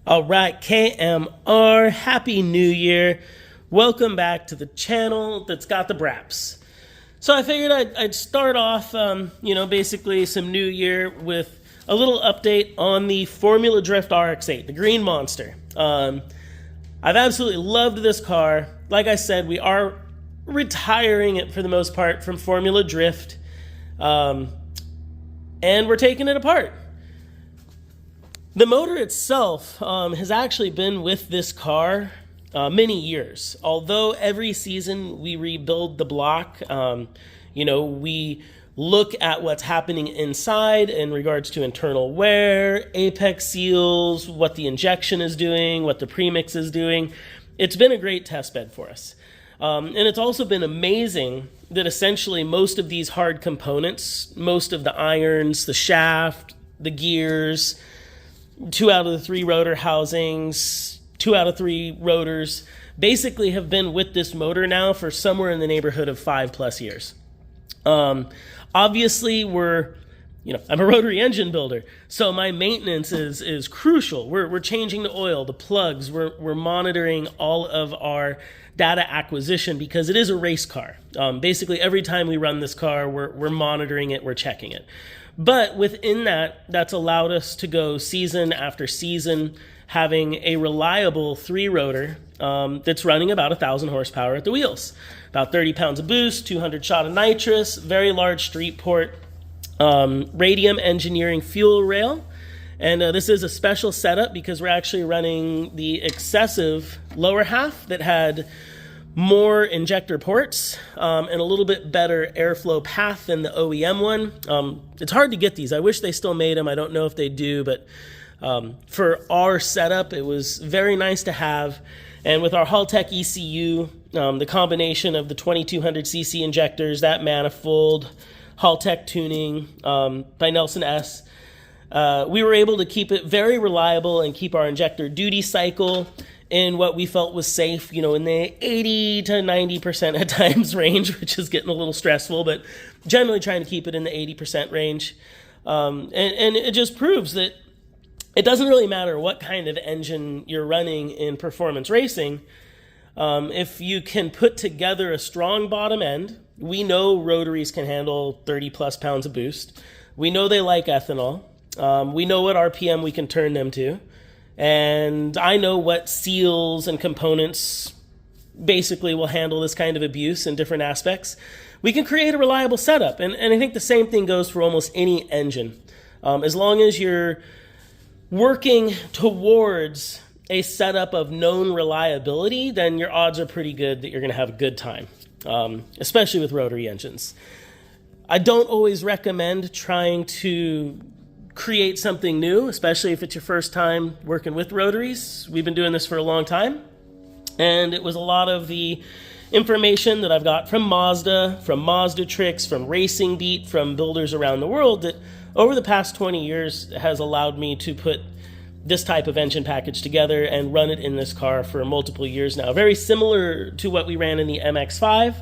All right, KMR, Happy New Year. Welcome back to the channel that's got the braps. So I figured I'd start off, basically some new year with a little update on the Formula Drift RX8, the green monster. I've absolutely loved this car. Like I said, we are retiring it for the most part from Formula Drift, and we're taking it apart. The motor itself has actually been with this car many years. Although every season we rebuild the block, we look at what's happening inside in regards to internal wear, apex seals, what the injection is doing, what the premix is doing. It's been a great test bed for us. And it's also been amazing that essentially most of these hard components, most of the irons, the shaft, the gears, 2 out of the 3 rotor housings, 2 out of 3 rotors, basically have been with this motor now for somewhere in the neighborhood of 5+ years. Obviously, I'm a rotary engine builder, so my maintenance is crucial. We're changing the oil, the plugs, we're monitoring all of our data acquisition because it is a race car. Basically, every time we run this car, we're monitoring it, we're checking it. But within that's allowed us to go season after season having a reliable 3-rotor that's running about 1,000 horsepower at the wheels. About 30 pounds of boost, 200 shot of nitrous, very large street port, radium engineering fuel rail. And this is a special setup because we're actually running the excessive lower half that had more injector ports and a little bit better airflow path than the OEM one. It's hard to get these. I wish they still made them. I don't know if they do, but for our setup, it was very nice to have. And with our Haltech ECU, the combination of the 2200cc injectors, that manifold, Haltech tuning by Nelson S., we were able to keep it very reliable and keep our injector duty cycle in what we felt was safe, in the 80 to 90% at times range, which is getting a little stressful, but generally trying to keep it in the 80% range. And it just proves that it doesn't really matter what kind of engine you're running in performance racing. If you can put together a strong bottom end, we know rotaries can handle 30+ pounds of boost. We know they like ethanol. We know what RPM we can turn them to. And I know what seals and components basically will handle this kind of abuse in different aspects. We can create a reliable setup. And I think the same thing goes for almost any engine. As long as you're working towards a setup of known reliability, then your odds are pretty good that you're going to have a good time, especially with rotary engines. I don't always recommend trying to create something new, especially if it's your first time working with rotaries. We've been doing this for a long time, and it was a lot of the information that I've got from Mazda Tricks, from Racing Beat, from builders around the world that over the past 20 years has allowed me to put this type of engine package together and run it in this car for multiple years now. Very similar to what we ran in the MX-5.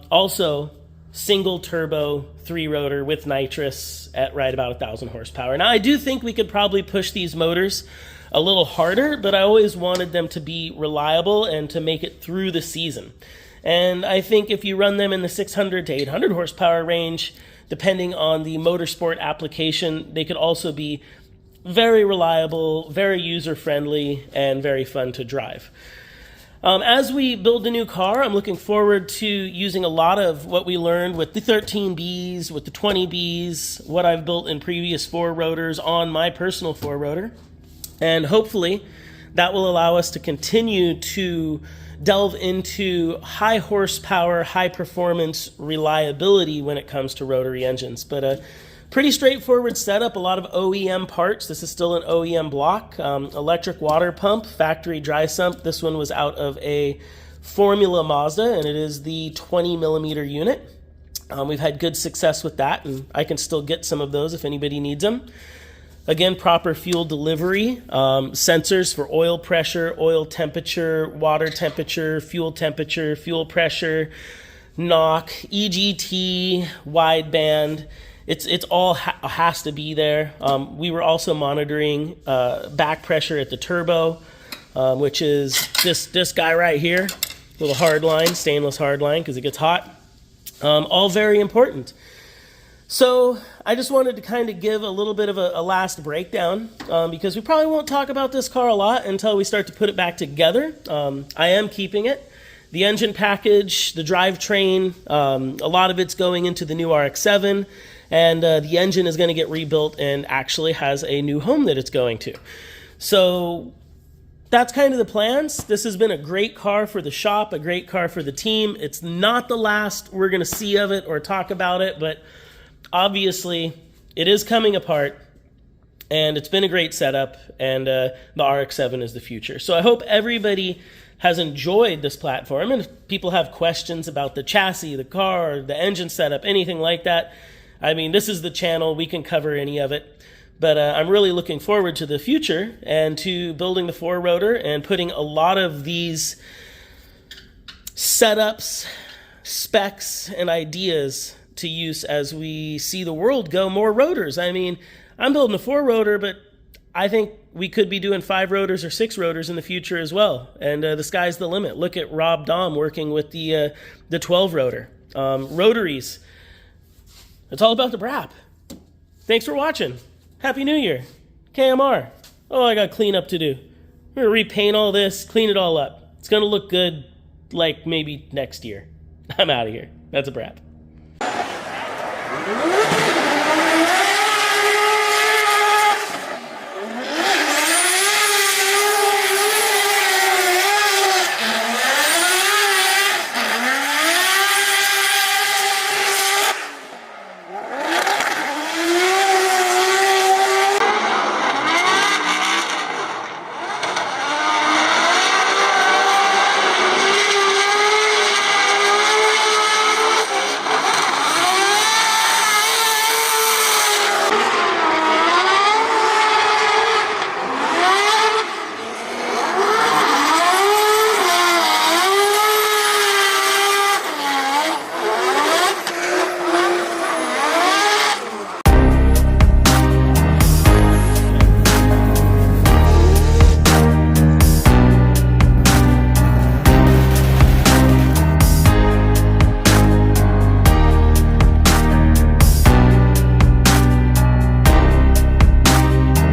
Also, single turbo 3-rotor with nitrous at right about 1,000 horsepower. Now, I do think we could probably push these motors a little harder, but I always wanted them to be reliable and to make it through the season. And I think if you run them in the 600 to 800 horsepower range, depending on the motorsport application, they could also be very reliable, very user-friendly, and very fun to drive. As we build the new car, I'm looking forward to using a lot of what we learned with the 13Bs, with the 20Bs, what I've built in previous 4-rotors on my personal 4-rotor. And hopefully that will allow us to continue to delve into high horsepower, high performance reliability when it comes to rotary engines. But pretty straightforward setup, a lot of OEM parts. This is still an OEM block. Electric water pump, factory dry sump. This one was out of a Formula Mazda, and it is the 20 millimeter unit. We've had good success with that, and I can still get some of those if anybody needs them. Again, proper fuel delivery, sensors for oil pressure, oil temperature, water temperature, fuel pressure, knock, EGT, wideband, it's all has to be there. We were also monitoring back pressure at the turbo, which is this guy right here, little hard line, stainless hard line, because it gets hot. All very important. So I just wanted to kind of give a little bit of a last breakdown, because we probably won't talk about this car a lot until we start to put it back together. I am keeping it. The engine package, the drivetrain, a lot of it's going into the new RX-7, and the engine is going to get rebuilt and actually has a new home that it's going to. So that's kind of the plans. This has been a great car for the shop, a great car for the team. It's not the last we're going to see of it or talk about it, but obviously it is coming apart, and it's been a great setup, and the RX-7 is the future. So I hope everybody has enjoyed this platform, and if people have questions about the chassis, the car, the engine setup, anything like that, I mean, this is the channel. We can cover any of it. But I'm really looking forward to the future and to building the 4-rotor and putting a lot of these setups, specs, and ideas to use as we see the world go more rotors. I mean, I'm building a 4-rotor, but I think we could be doing 5 rotors or 6 rotors in the future as well. And the sky's the limit. Look at Rob Dahm working with the 12-rotor. Rotaries. It's all about the brap. Thanks for watching. Happy New Year. KMR. Oh, I got cleanup to do. I'm going to repaint all this, clean it all up. It's going to look good like maybe next year. I'm out of here. That's a brap.